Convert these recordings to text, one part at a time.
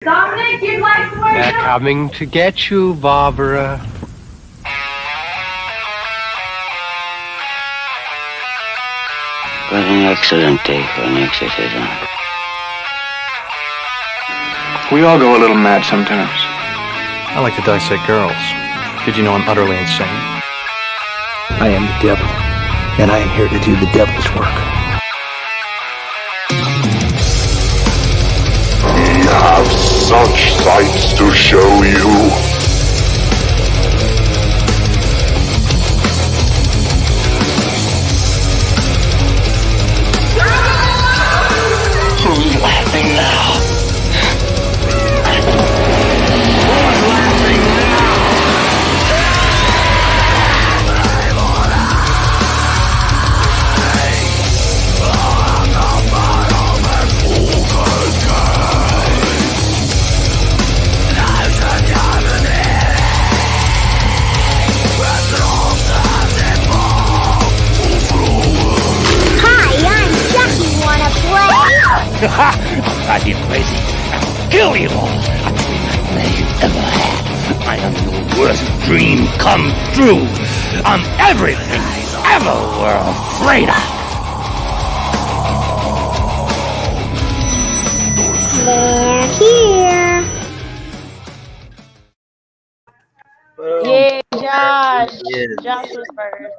Dominic, you'd like to wear They're coming to get you, Barbara. What an excellent day for an exorcism. We all go a little mad sometimes. I like to dissect girls. Did you know I'm utterly insane? I am the devil, and I am here to do the devil's work. We have such sights to show you. Who's laughing now? I feel crazy. I'll kill you all. I'm the nightmare you ever had. I am your worst dream come true. I'm everything you ever were afraid of. They're here. Yay, Josh. Josh was first.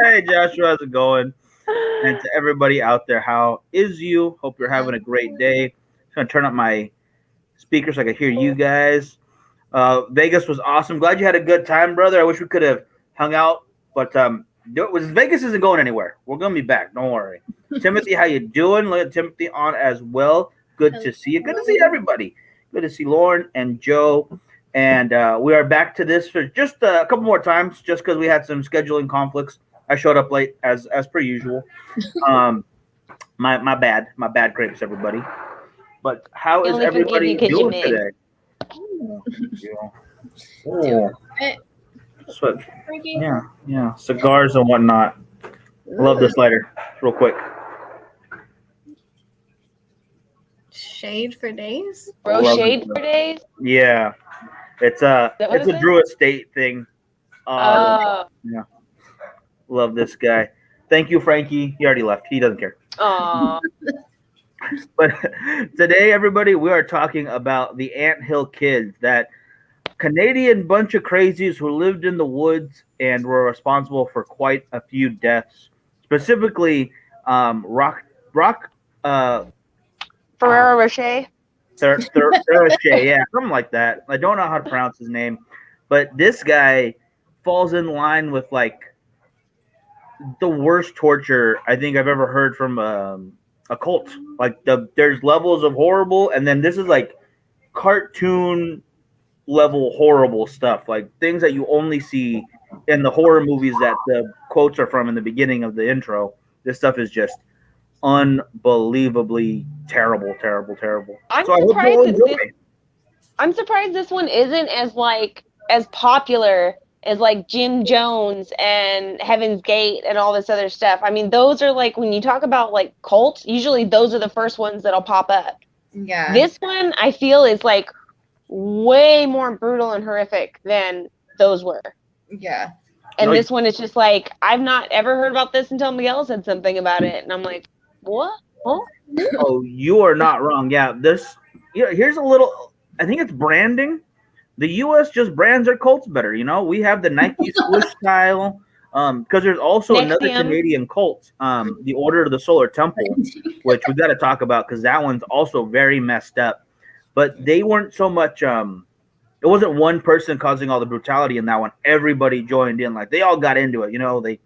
Hey, Joshua, how's it going? And to everybody out there, how is you? Hope you're having a great day. Just gonna turn up my speakers so I can hear you guys. Vegas was awesome. Glad you had a good time, brother. I wish we could have hung out, but Vegas isn't going anywhere. We're gonna be back. Don't worry. Timothy, how you doing? Look at Timothy on as well. Good to see you. Good to see everybody. Good to see Lauren and Joe. And we are back to this for just a couple more times, just because we had some scheduling conflicts. I showed up late as per usual. My bad, grapes, everybody. But how is everybody doing today? Oh. So, yeah, cigars and whatnot. Love this lighter. Real quick. Shade for days? Bro, shade for days? Yeah. It's a Drew Estate thing. Yeah. Love this guy. Thank you, Frankie. He already left. He doesn't care. Aww. But today, everybody, we are talking about the Anthill Kids, that Canadian bunch of crazies who lived in the woods and were responsible for quite a few deaths. Specifically, Ferrero Rocher. Rocher, yeah, something like that. I don't know how to pronounce his name, but this guy falls in line with like the worst torture I think I've ever heard from a cult. Like there's levels of horrible, and then this is like cartoon level horrible stuff, like things that you only see in the horror movies that the quotes are from in the beginning of the intro. This stuff is just unbelievably terrible. I'm surprised this one isn't as popular as like Jim Jones and Heaven's Gate and all this other stuff. I mean, those are like, when you talk about like cults, usually those are the first ones that'll pop up. Yeah. This one I feel is like way more brutal and horrific than those were. Yeah. And this one is just like, I've not ever heard about this until Miguel said something about it. And I'm like, what? Huh? Oh, you are not wrong. Yeah. Here's a little, I think it's branding. The U.S. just brands their cults better. You know, we have the Nike swoosh style. Because there's also another Canadian cult, the Order of the Solar Temple, which we got to talk about because that one's also very messed up. But they weren't so much. It wasn't one person causing all the brutality in that one. Everybody joined in. Like they all got into it. You know, they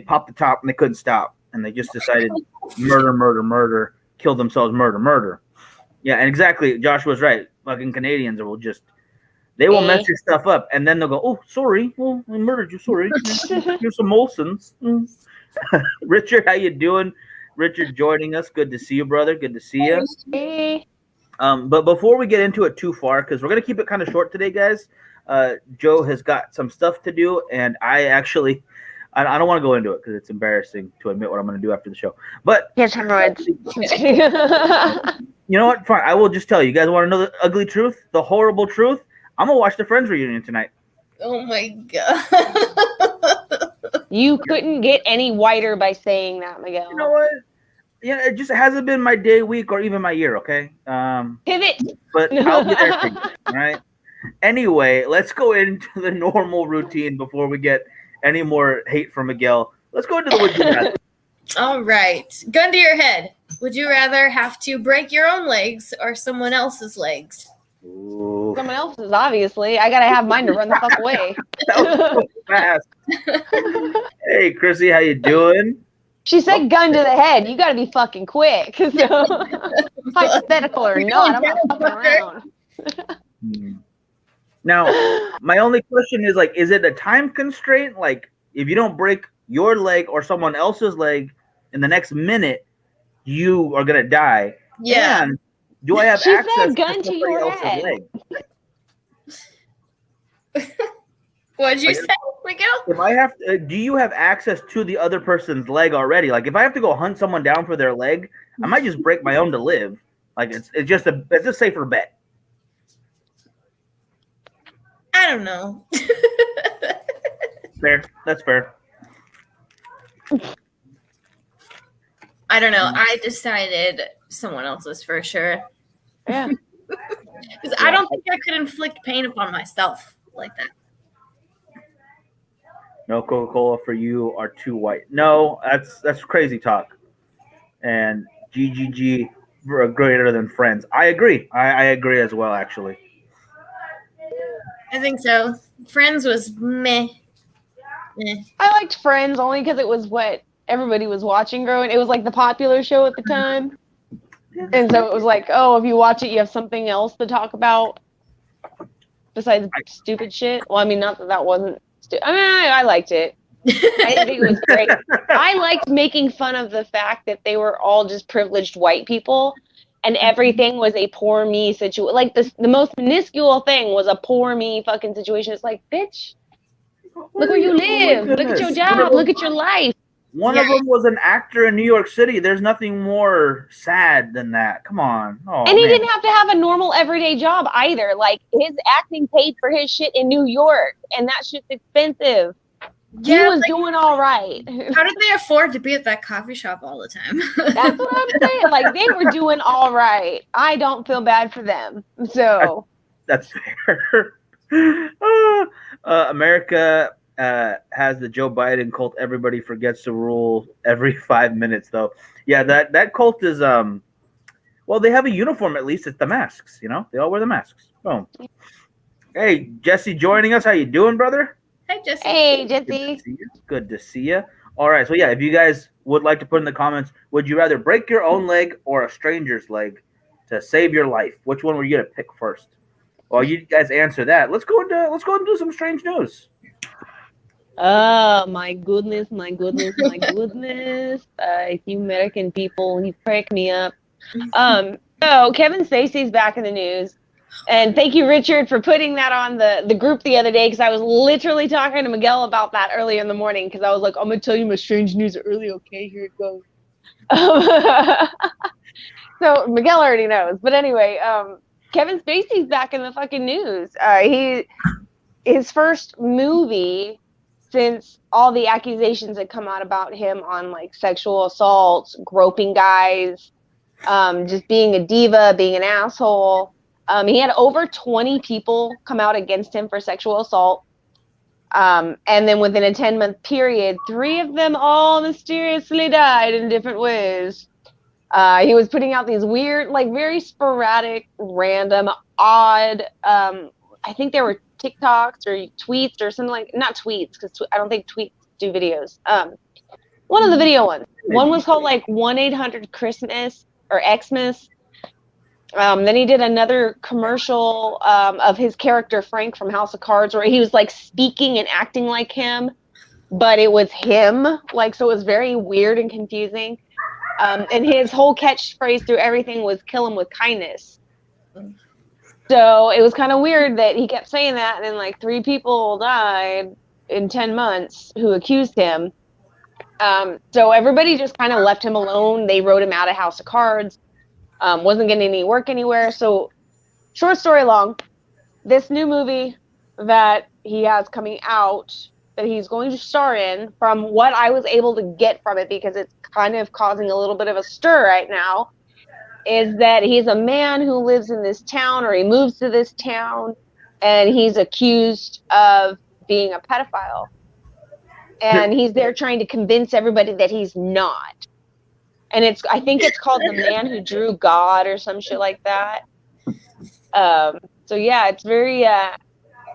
popped the top and they couldn't stop, and they just decided murder, kill themselves, murder. Yeah, and exactly. Joshua's right. Fucking Canadians will just. They will mess your stuff up, and then they'll go, "Oh, sorry, well, I murdered you. Sorry, here's some Molsons." Richard, how you doing? Richard joining us. Good to see you, brother. Good to see you. Hey. But before we get into it too far, because we're gonna keep it kind of short today, guys. Joe has got some stuff to do, and I actually I don't want to go into it because it's embarrassing to admit what I'm going to do after the show. But Here's hemorrhoids. you know what? Fine. I will just tell you. You guys want to know the ugly truth, the horrible truth? I'm gonna watch the Friends reunion tonight. Oh my god. You couldn't get any whiter by saying that, Miguel. You know what? Yeah, it just hasn't been my day, week, or even my year. Okay. Pivot. But I'll be there for you. All right. Anyway, let's go into the normal routine before we get any more hate from Miguel. Let's go into the would you rather. All right. Gun to your head. Would you rather have to break your own legs or someone else's legs? Ooh. Someone else's, obviously. I gotta have mine to run the fuck away. That was so fast. Hey, Chrissy, how you doing? She said gun to the head. You gotta be fucking quick. So, hypothetical or not, I'm not fucking around. Now, my only question is, like, is it a time constraint? Like, if you don't break your leg or someone else's leg in the next minute, you are gonna die. Yeah. And do I have She access said gun to to somebody your else's head. leg? What'd you say, Miguel? If I have to, do you have access to the other person's leg already? Like, if I have to go hunt someone down for their leg, I might just break my own to live. Like, it's just a safer bet. I don't know. Fair. That's fair. I don't know. I decided someone else's for sure. Yeah. Because I don't think I could inflict pain upon myself like that. No Coca-Cola for you are too white. No, that's crazy talk. And GGG greater than Friends. I agree. I agree as well, actually. I think so. Friends was meh. I liked Friends only because it was what everybody was watching growing. It was like the popular show at the time. And so it was like, oh, if you watch it, you have something else to talk about besides stupid shit. Well, I mean, not that that wasn't stupid. I mean, I liked it. I think it was great. I liked making fun of the fact that they were all just privileged white people and everything was a poor me situation. Like the most minuscule thing was a poor me fucking situation. It's like, bitch, look where you live. Look at your job. Look at your life. One of them was an actor in New York City. There's nothing more sad than that. Come on. Oh, and he man. didn't have to have a normal everyday job either. Like, his acting paid for his shit in New York, and that shit's expensive. Yeah, he was doing all right. How did they afford to be at that coffee shop all the time? That's what I'm saying. Like, they were doing all right. I don't feel bad for them. So that's fair. America has the Joe Biden cult. Everybody forgets to rule every 5 minutes, though. Yeah, that cult is well, they have a uniform at least. It's the masks. You know, they all wear the masks. Boom. Hey, Jesse, joining us. How you doing, brother? Hi, Jesse. Hey, Jesse. Good to see you. All right, so yeah, if you guys would like to put in the comments, would you rather break your own leg or a stranger's leg to save your life? Which one were you gonna pick first? While you guys answer that, let's go into some strange news. Oh my goodness, my goodness. You American people, you crack me up. So Kevin Spacey's back in the news. And thank you, Richard, for putting that on the group the other day, because I was literally talking to Miguel about that earlier in the morning, because I was like, I'm going to tell you my strange news early, okay? Here it goes. So Miguel already knows. But anyway, Kevin Spacey's back in the fucking news. His first movie since all the accusations had come out about him on, like, sexual assaults, groping guys, just being a diva, being an asshole. He had over 20 people come out against him for sexual assault. And then within a 10-month period, 3 of them all mysteriously died in different ways. He was putting out these weird, like, very sporadic, random, odd, I think there were TikToks or tweets or something like, not tweets, because I don't think tweets do videos. One of the video ones. One was called, like, 1-800-Christmas or Xmas. Then he did another commercial of his character Frank from House of Cards, where he was, like, speaking and acting like him, but it was him. Like, so it was very weird and confusing. And his whole catchphrase through everything was "kill him with kindness." So it was kind of weird that he kept saying that, and then, like, 3 people died. in 10 months who accused him. So everybody just kind of left him alone. They wrote him out of House of Cards. Wasn't getting any work anywhere. So short story long, this new movie that he has coming out that he's going to star in, from what I was able to get from it, because it's kind of causing a little bit of a stir right now, is that he's a man who lives in this town, or he moves to this town, and he's accused of being a pedophile. And he's there trying to convince everybody that he's not. And I think it's called The Man Who Drew God or some shit like that. So yeah, it's very,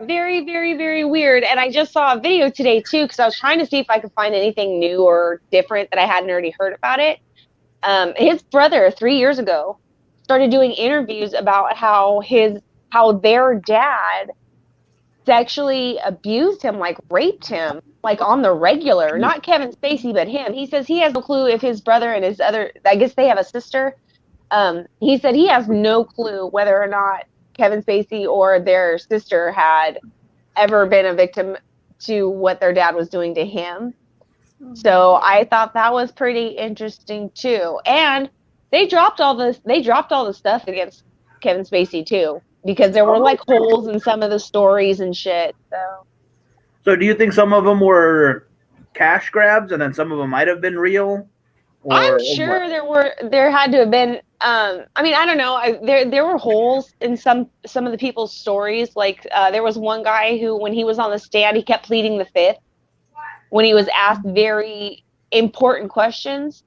very, very, very weird. And I just saw a video today too, because I was trying to see if I could find anything new or different that I hadn't already heard about it. His brother 3 years ago started doing interviews about how their dad sexually abused him, like raped him, like on the regular. Not Kevin Spacey, but him. He says he has no clue if his brother and his other, I guess they have a sister. He said he has no clue whether or not Kevin Spacey or their sister had ever been a victim to what their dad was doing to him. So I thought that was pretty interesting too. And they dropped all the stuff against Kevin Spacey too, because there were like holes in some of the stories and shit. So do you think some of them were cash grabs and then some of them might have been real? I'm sure there had to have been. I mean, I don't know. There were holes in some of the people's stories. Like there was one guy who, when he was on the stand, he kept pleading the fifth when he was asked very important questions.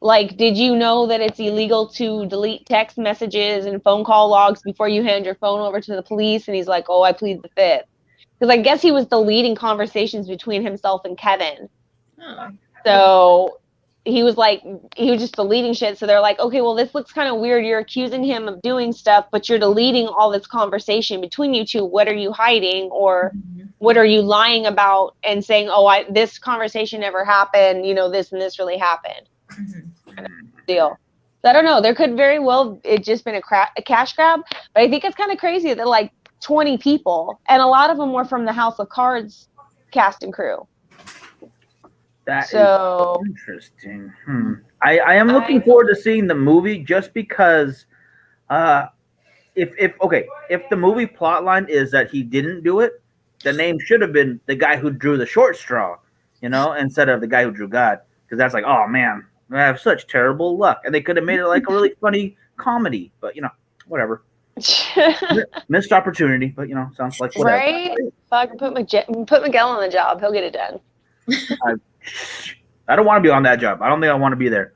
Like, did you know that it's illegal to delete text messages and phone call logs before you hand your phone over to the police? And he's like, oh, I plead the fifth. Because I guess he was deleting conversations between himself and Kevin. Oh. So he was just deleting shit. So they're like, okay, well, this looks kind of weird. You're accusing him of doing stuff, but you're deleting all this conversation between you two. What are you hiding? Or what are you lying about and saying, oh, this conversation never happened. You know, this and this really happened. Kind of deal. So I don't know. There could very well it just been a cash grab. But I think it's kind of crazy that like 20 people, and a lot of them were from the House of Cards cast and crew. That is interesting. I am looking forward to seeing the movie, just because if the movie plotline is that he didn't do it, the name should have been the guy who drew the short straw, you know, instead of the guy who drew God, because that's like, oh man, I have such terrible luck. And they could have made it like a really funny comedy, but you know, whatever. Missed opportunity, but you know, sounds like whatever. Right? Fuck, put Miguel on the job. He'll get it done. I don't want to be on that job. I don't think I want to be there.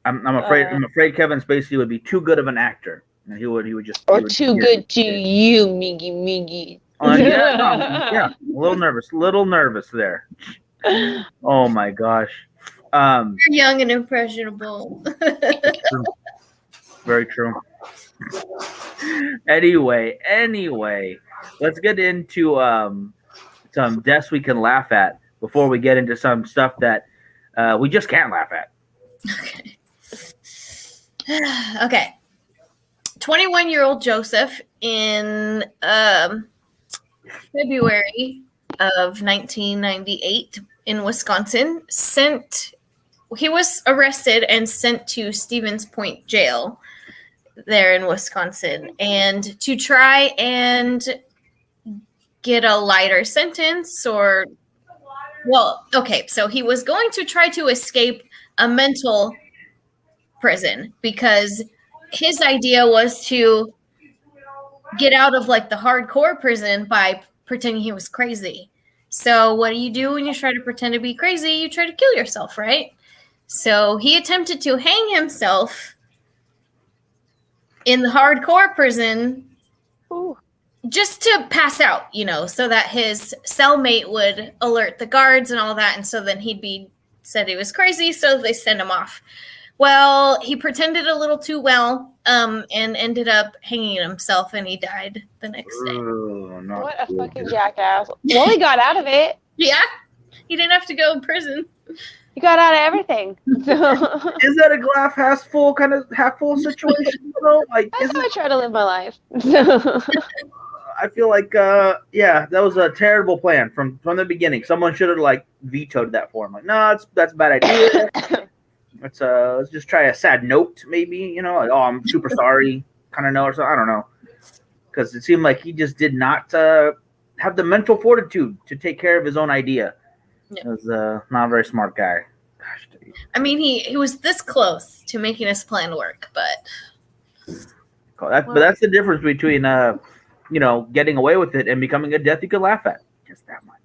I'm afraid. I'm afraid Kevin Spacey would be too good of an actor, and he would just. Or too good to you, Miggy. Yeah, a little nervous there. Oh my gosh. You're young and impressionable. Very true. Anyway, let's get into some deaths we can laugh at before we get into some stuff that we just can't laugh at. Okay. 21-year-old Joseph in February of 1998 in Wisconsin he was arrested and sent to Stevens Point Jail there in Wisconsin, and to try and get a lighter sentence so he was going to try to escape a mental prison, because his idea was to get out of like the hardcore prison by pretending he was crazy. So what do you do when you try to pretend to be crazy? You try to kill yourself, right? So he attempted to hang himself in the hardcore prison. Ooh. Just to pass out, you know, so that his cellmate would alert the guards and all that. And so then said he was crazy, so they sent him off. Well, he pretended a little too well and ended up hanging himself, and he died the next day. What a fucking jackass. Well, he got out of it. Yeah. He didn't have to go in prison. He got out of everything. Is that a glass half full situation though? Like, that's how I try to live my life. I feel like that was a terrible plan from the beginning. Someone should have like vetoed that for him. Like, no, that's a bad idea. Let's just try a sad note, maybe, like, oh, I'm super sorry, kind of note or something. I don't know, because it seemed like he just did not have the mental fortitude to take care of his own idea. He was not a very smart guy. Gosh, I mean, he was this close to making his plan work, but that's the difference between getting away with it and becoming a death you could laugh at. Just that much.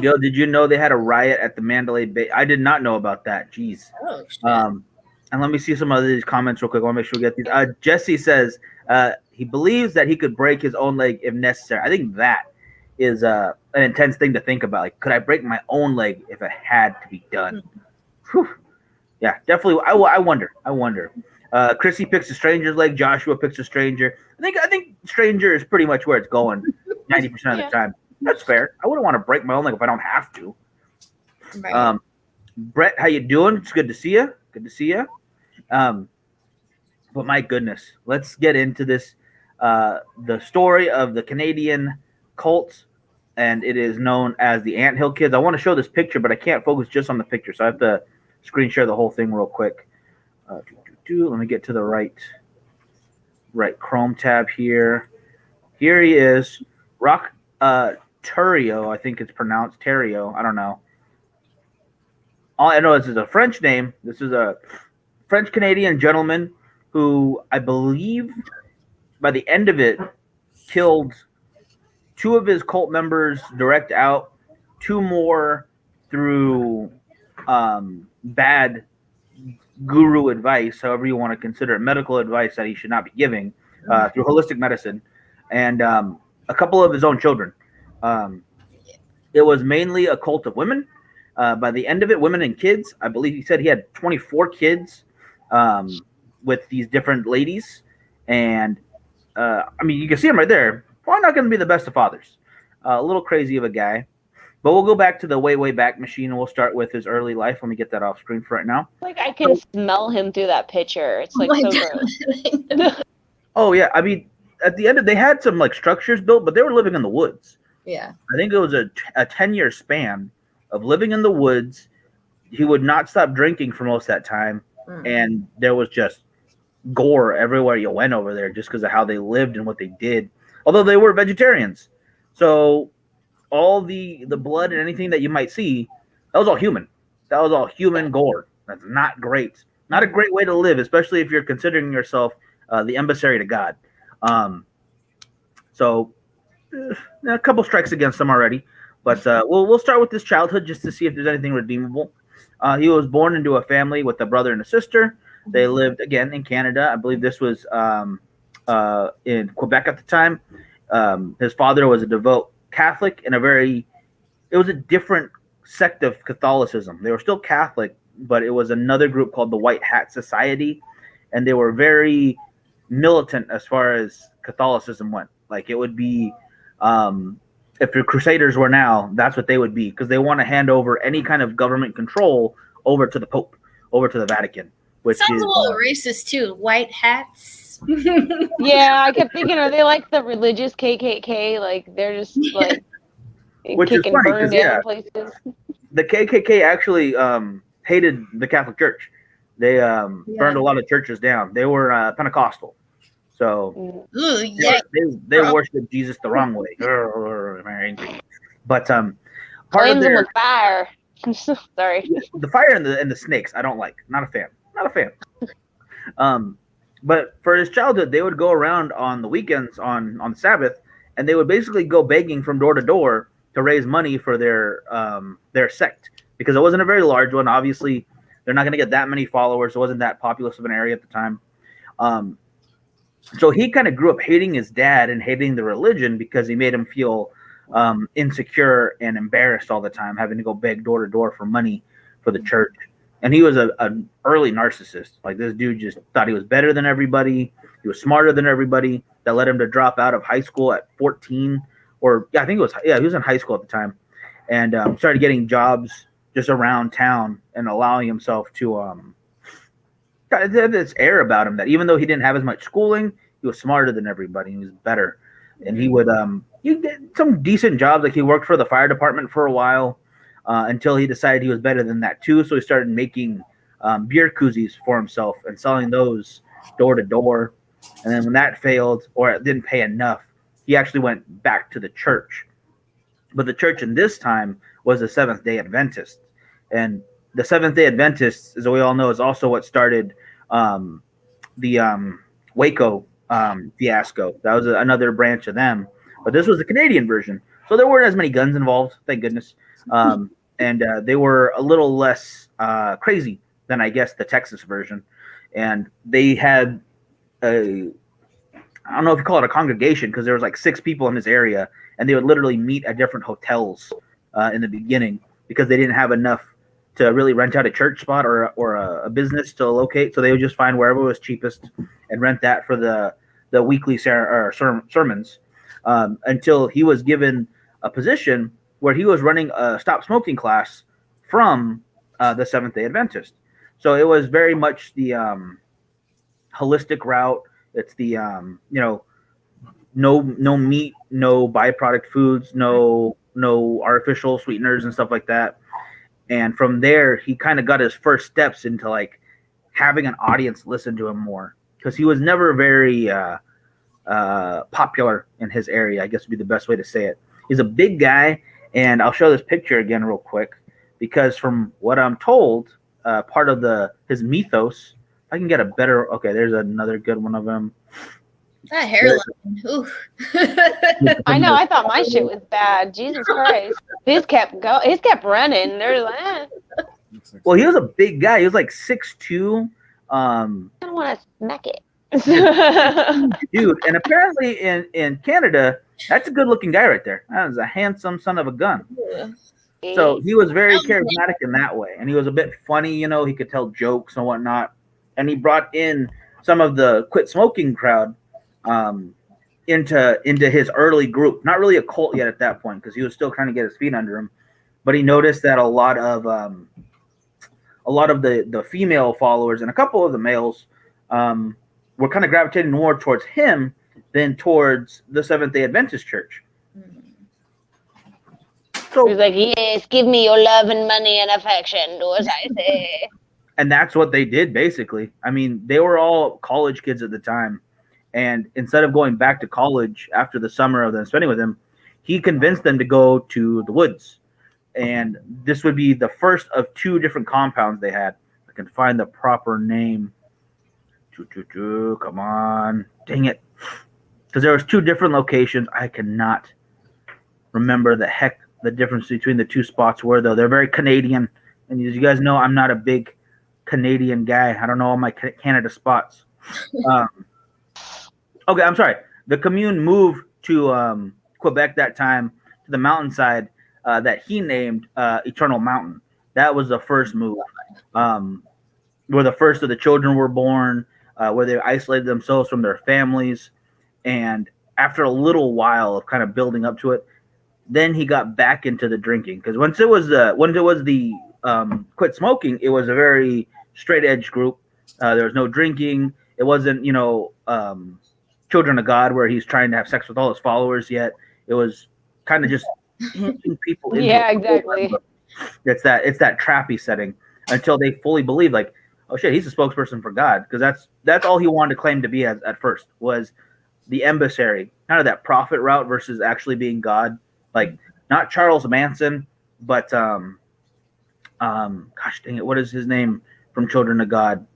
Gil, did you know they had a riot at the Mandalay Bay? I did not know about that. Jeez. Oh, shit. And let me see some of these comments real quick. I want to make sure we get these. Jesse says he believes that he could break his own leg if necessary. I think that is an intense thing to think about. Like, could I break my own leg if it had to be done? Whew. Yeah, definitely. I wonder. Chrissy picks a stranger's leg. Joshua picks a stranger. I think stranger is pretty much where it's going 90% of the time. That's fair. I wouldn't want to break my own leg if I don't have to. Right. Brett, how you doing? It's good to see you. But my goodness, let's get into this. The story of the Canadian cult, and it is known as the Anthill Kids. I want to show this picture, but I can't focus just on the picture, so I have to screen share the whole thing real quick. Let me get to the right Chrome tab here. Here he is, Rock Turio, I think it's pronounced Terrio. I don't know. All I know is it's a French name. This is a French Canadian gentleman who I believe by the end of it killed 2 of his cult members direct out, 2 more through bad guru advice, however you want to consider it, medical advice that he should not be giving through holistic medicine, and a couple of his own children. It was mainly a cult of women. By the end of it, women and kids. I believe he said he had 24 kids with these different ladies. And, I mean, you can see him right there. Probably not going to be the best of fathers. A little crazy of a guy. But we'll go back to the way back machine, and we'll start with his early life. Let me get that off screen for right now. Like, I can smell him through that picture. It's like so gross. Oh, yeah. I mean, at the end of they had some like structures built, but they were living in the woods. Yeah. I think it was a 10-year span of living in the woods. He would not stop drinking for most of that time. And there was just gore everywhere you went over there just because of how they lived and what they did. Although they were vegetarians. So all the blood and anything that you might see, that was all human. That was all human gore. That's not great. Not a great way to live, especially if you're considering yourself the emissary to God. So a couple strikes against him already. But we'll start with his childhood just to see if there's anything redeemable. He was born into a family with a brother and a sister. They lived, again, in Canada. I believe this was in Quebec at the time. His father was a devout Catholic and it was a different sect of Catholicism. They were still Catholic, but it was another group called the White Hat Society. And they were very militant as far as Catholicism went. Like it would be... if the Crusaders were now, that's what they would be, because they want to hand over any kind of government control over to the Pope, over to the Vatican. Which sounds is a little racist too. White hats. Yeah, I kept thinking, are they like the religious KKK? Like they're just like which is funny burn down places. The KKK actually hated the Catholic Church. They burned a lot of churches down. They were Pentecostal. So they worship Jesus the wrong way. But part of their with fire. Sorry. The fire and the snakes I don't like. Not a fan. But for his childhood, they would go around on the weekends on Sabbath, and they would basically go begging from door to door to raise money for their sect, because it wasn't a very large one. Obviously, they're not going to get that many followers. It wasn't that populous of an area at the time. So he kind of grew up hating his dad and hating the religion because he made him feel insecure and embarrassed all the time, having to go beg door to door for money for the church. And he was an early narcissist. Like this dude just thought he was better than everybody. He was smarter than everybody. That led him to drop out of high school at 14. I think it was, he was in high school at the time. And started getting jobs just around town and allowing himself to had this air about him that even though he didn't have as much schooling, he was smarter than everybody. He was better, and he would you get some decent jobs. Like he worked for the fire department for a while until he decided he was better than that too. So he started making beer koozies for himself and selling those door to door. And then when that failed or it didn't pay enough, he actually went back to the church. But the church in this time was the Seventh-day Adventist, and the Seventh-day Adventists, as we all know, is also what started the Waco fiasco. That was another branch of them, but this was the Canadian version, so there weren't as many guns involved, thank goodness, and they were a little less crazy than I guess the Texas version, and they had I don't know if you call it a congregation because there was like 6 people in this area, and they would literally meet at different hotels in the beginning because they didn't have enough to really rent out a church spot or a business to locate. So they would just find wherever was cheapest and rent that for the weekly sermons until he was given a position where he was running a stop smoking class from the Seventh-day Adventist. So it was very much the holistic route. It's the no meat, no byproduct foods, no artificial sweeteners and stuff like that. And from there, he kind of got his first steps into like having an audience listen to him more because he was never very popular in his area, I guess would be the best way to say it. He's a big guy, and I'll show this picture again real quick because from what I'm told, part of his mythos, if I can get a better, okay, there's another good one of him. That hairline. Oof. I know. I thought my shit was bad. Jesus Christ. His kept running. They're like, Well, he was a big guy. He was like 6'2". I don't want to smack it. Dude, and apparently in Canada, that's a good looking guy right there. That was a handsome son of a gun. So he was very charismatic in that way. And he was a bit funny, he could tell jokes and whatnot. And he brought in some of the quit smoking crowd into his early group. Not really a cult yet at that point because he was still trying to get his feet under him. But he noticed that a lot of the female followers and a couple of the males were kind of gravitating more towards him than towards the Seventh-day Adventist Church. So he's like, yes, give me your love and money and affection, do as I say. And that's what they did, basically. I mean, they were all college kids at the time. And instead of going back to college after the summer of them spending with him, he convinced them to go to the woods. And this would be the first of 2 different compounds they had. I can find the proper name. Come on. Dang it. Because there was 2 different locations. I cannot remember the difference between the 2 spots were, though. They're very Canadian. And as you guys know, I'm not a big Canadian guy. I don't know all my Canada spots. Okay, I'm sorry. The commune moved to Quebec that time, to the mountainside that he named Eternal Mountain. That was the first move, where the first of the children were born, where they isolated themselves from their families. And after a little while of kind of building up to it, then he got back into the drinking. Because once it was the quit smoking, it was a very straight edge group. There was no drinking. It wasn't, Children of God, where he's trying to have sex with all his followers. Yet it was kind of just hinting people into yeah, it. exactly. It's that trappy setting until they fully believe, like, oh shit, he's a spokesperson for God, because that's all he wanted to claim to be at first, was the emissary, kind of that prophet route versus actually being God. Like, not Charles Manson, but gosh dang it, what is his name from Children of God?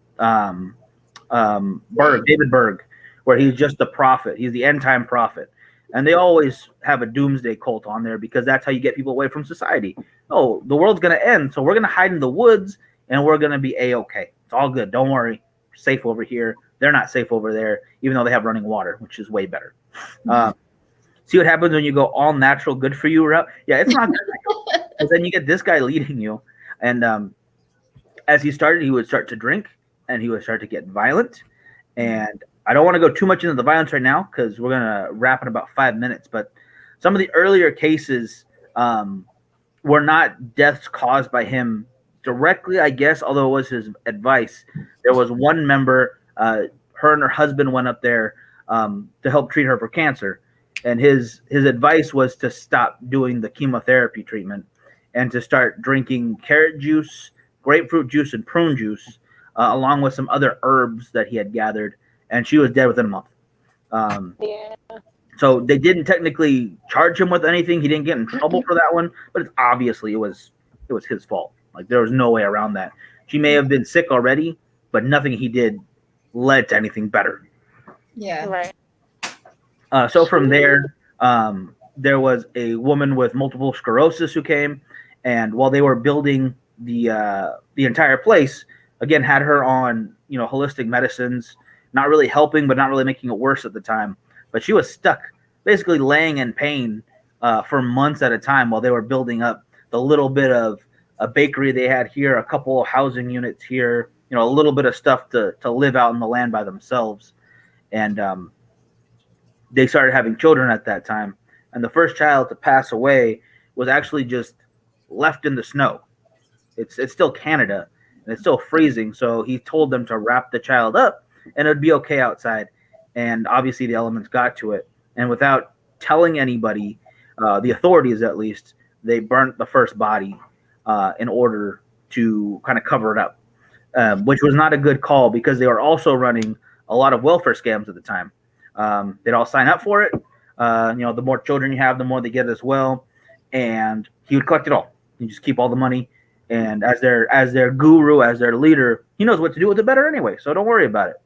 David Berg, where he's just the prophet. He's the end time prophet. And they always have a doomsday cult on there because that's how you get people away from society. Oh, the world's going to end, so we're going to hide in the woods and we're going to be A-okay. It's all good. Don't worry. We're safe over here. They're not safe over there, even though they have running water, which is way better. See what happens when you go all natural, good for you route? Yeah, it's not good. Because then you get this guy leading you. And as he started, he would start to drink and he would start to get violent. And I don't want to go too much into the violence right now because we're going to wrap in about 5 minutes. But some of the earlier cases were not deaths caused by him directly, I guess, although it was his advice. There was one member, her and her husband went up there to help treat her for cancer, and his advice was to stop doing the chemotherapy treatment and to start drinking carrot juice, grapefruit juice, and prune juice, along with some other herbs that he had gathered. And she was dead within a month. Yeah. So they didn't technically charge him with anything. He didn't get in trouble for that one, but obviously it was his fault. Like there was no way around that. She may have been sick already, but nothing he did led to anything better. Yeah. Right. So from there, there was a woman with multiple sclerosis who came, and while they were building the entire place, again had her on holistic medicines, not really helping, but not really making it worse at the time. But she was stuck, basically laying in pain for months at a time while they were building up the little bit of a bakery they had here, a couple of housing units here, a little bit of stuff to live out in the land by themselves. And they started having children at that time. And the first child to pass away was actually just left in the snow. It's still Canada, and it's still freezing. So he told them to wrap the child up, and it'd be okay outside. And obviously the elements got to it. And without telling anybody, the authorities at least, they burnt the first body in order to kind of cover it up, which was not a good call because they were also running a lot of welfare scams at the time. They'd all sign up for it. The more children you have, the more they get as well. And he would collect it all. You just keep all the money. And as their guru, as their leader, he knows what to do with it better anyway. So don't worry about it.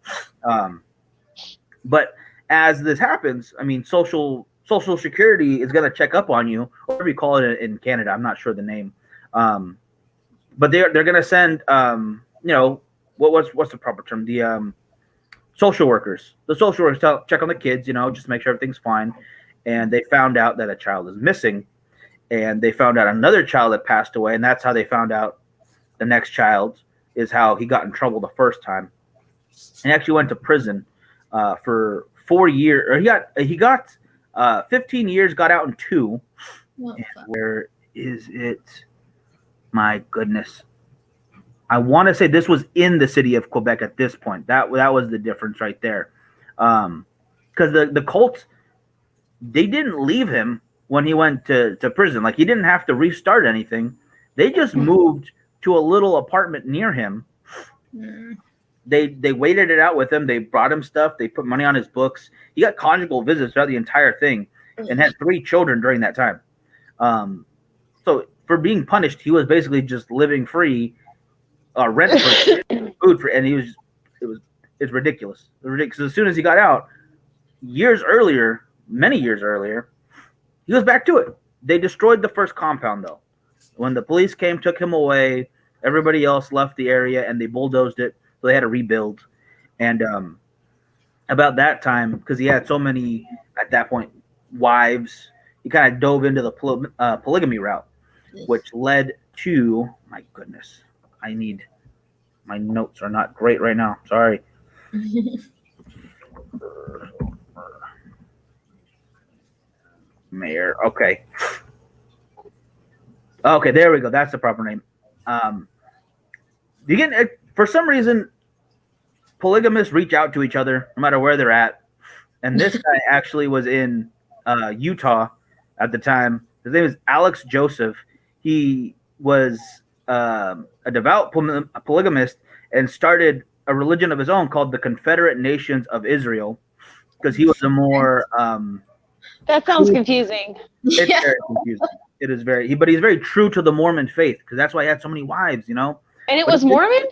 But as this happens, I mean, Social Security is going to check up on you, or whatever you call it in Canada. I'm not sure the name. But they're going to send, what's the proper term? The social workers. The social workers check on the kids, just make sure everything's fine. And they found out that a child is missing. And they found out another child had passed away. And that's how they found out the next child is how he got in trouble the first time. And he actually went to prison for 4 years. Or he got 15 years, got out in 2. And where is it? My goodness. I want to say this was in the city of Quebec at this point. That was the difference right there. Because the cult, they didn't leave him when he went to prison. Like, he didn't have to restart anything. They just moved to a little apartment near him. They waited it out with him. They brought him stuff. They put money on his books. He got conjugal visits throughout the entire thing and had 3 children during that time. So for being punished, he was basically just living free, rent free, food free, and it's ridiculous. It's ridiculous. As soon as he got out, many years earlier, he was back to it. They destroyed the first compound though. When the police came, took him away, everybody else left the area and they bulldozed it. So they had to rebuild. And about that time, because he had so many at that point wives, he kind of dove into the polygamy route, which led to, my goodness, my notes are not great right now. Sorry. Mayor. Okay, there we go. That's the proper name. You get, for some reason, polygamists reach out to each other no matter where they're at. And this guy actually was in Utah at the time. His name is Alex Joseph. He was a devout polygamist and started a religion of his own called the Confederate Nations of Israel because he was a more that sounds confusing. It's very confusing. It is very, but he's very true to the Mormon faith because that's why he had so many wives, And it was Mormon?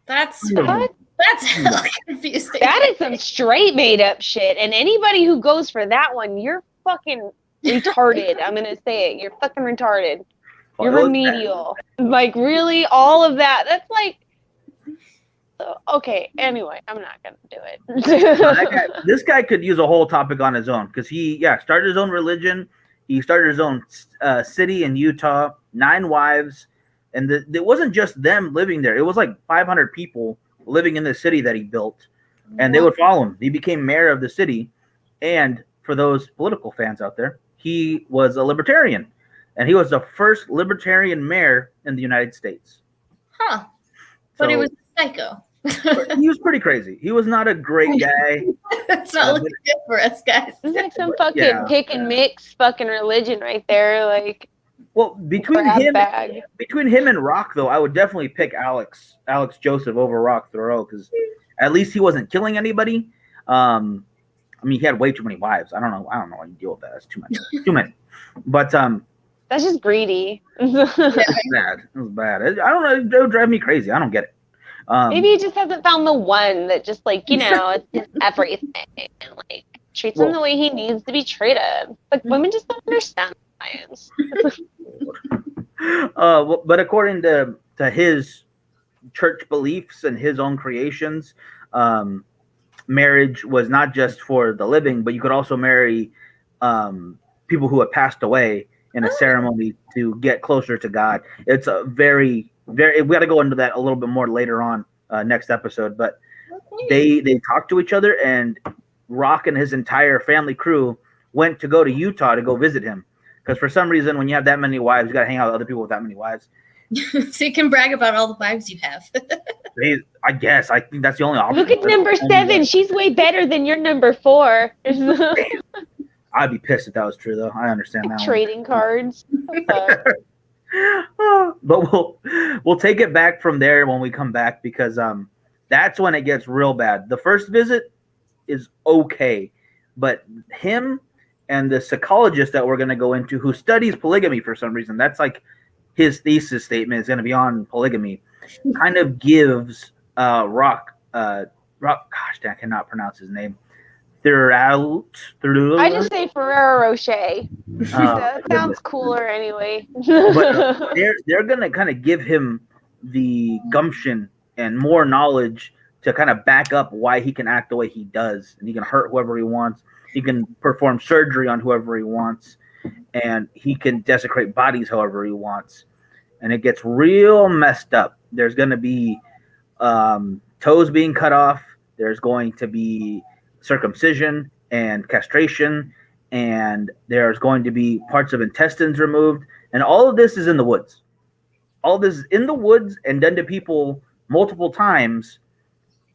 That's what? That's hella confusing. That is some straight made up shit. And anybody who goes for that one, you're fucking retarded. I'm gonna say it. You're fucking retarded. You're remedial. Like, really, all of that. That's like, okay. Anyway, I'm not gonna do it. This guy could use a whole topic on his own because he started his own religion. He started his own city in Utah, 9 wives, and it wasn't just them living there. It was like 500 people living in the city that he built, and they would follow him. He became mayor of the city, and for those political fans out there, he was a libertarian. and he was the first libertarian mayor in the United States. Huh. But So- he was a psycho. He was pretty crazy. He was not a great guy. It's not looking good for us, guys. It's like some fucking Yeah. pick and mix fucking religion right there. Like, Well, between grab him bag. and Rock, though, I would definitely pick Alex Joseph over Rock Thoreau because at least he wasn't killing anybody. I mean, he had way too many wives. I don't know how you deal with that. That's too many. Too many. But That's just greedy. it was bad. It was bad. I don't know. It would drive me crazy. I don't get it. Maybe he just hasn't found the one that just like, you know, it's just everything. Like treats him the way he needs to be treated. Like women just don't understand science. But according to his church beliefs and his own creations, marriage was not just for the living, but you could also marry people who have passed away in a ceremony to get closer to God. It's a very, very. We got to go into that a little bit more later on next episode. But they talked to each other, and Rock and his entire family crew went to go to Utah to go visit him. Because for some reason, when you have that many wives, you got to hang out with other people with that many wives. So you can brag about all the wives you have. I guess. I think that's the only option. Look at number 7. She's way better than your number 4. I'd be pissed if that was true, though. I understand that. Trading cards. But we'll take it back from there when we come back because that's when it gets real bad. The first visit is okay, but him and the psychologist that we're going to go into who studies polygamy for some reason, that's like his thesis statement is going to be on polygamy, kind of gives Rock, gosh, I cannot pronounce his name. I just say Ferrero Rocher. That sounds cooler anyway. But they're going to kind of give him the gumption and more knowledge to kind of back up why he can act the way he does, and he can hurt whoever he wants. He can perform surgery on whoever he wants, and he can desecrate bodies however he wants. And it gets real messed up. There's going to be toes being cut off. There's going to be circumcision and castration, and there's going to be parts of intestines removed. And all of this is in the woods. All this is in the woods and done to people multiple times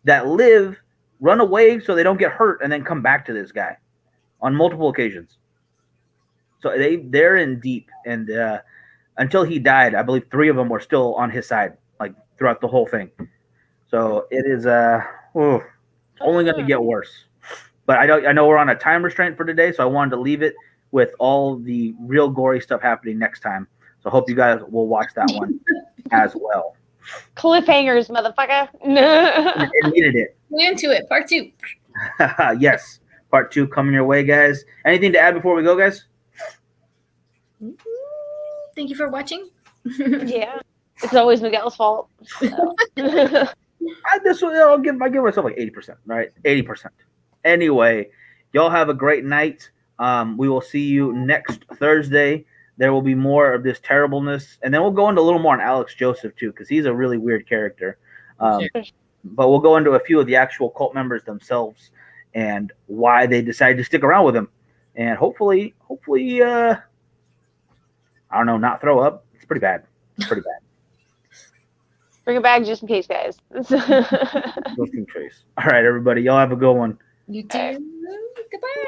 that live, run away so they don't get hurt, and then come back to this guy on multiple occasions. So they're in deep, and until he died, I believe 3 of them were still on his side, like throughout the whole thing. So it is only going to get worse. But I know we're on a time restraint for today, so I wanted to leave it with all the real gory stuff happening next time. So I hope you guys will watch that one as well. Cliffhangers, motherfucker. It needed it. We're into it. Part 2. Yes. Part 2 coming your way, guys. Anything to add before we go, guys? Thank you for watching. Yeah. It's always Miguel's fault. So. I'll give myself like 80%, right? 80%. Anyway, y'all have a great night. We will see you next Thursday. There will be more of this terribleness, and then we'll go into a little more on Alex Joseph too, because he's a really weird character. But we'll go into a few of the actual cult members themselves and why they decided to stick around with him, and hopefully, I don't know, not throw up. It's pretty bad. Bring a bag just in case, guys. Just in case. All right, everybody. Y'all have a good one. You too. Goodbye.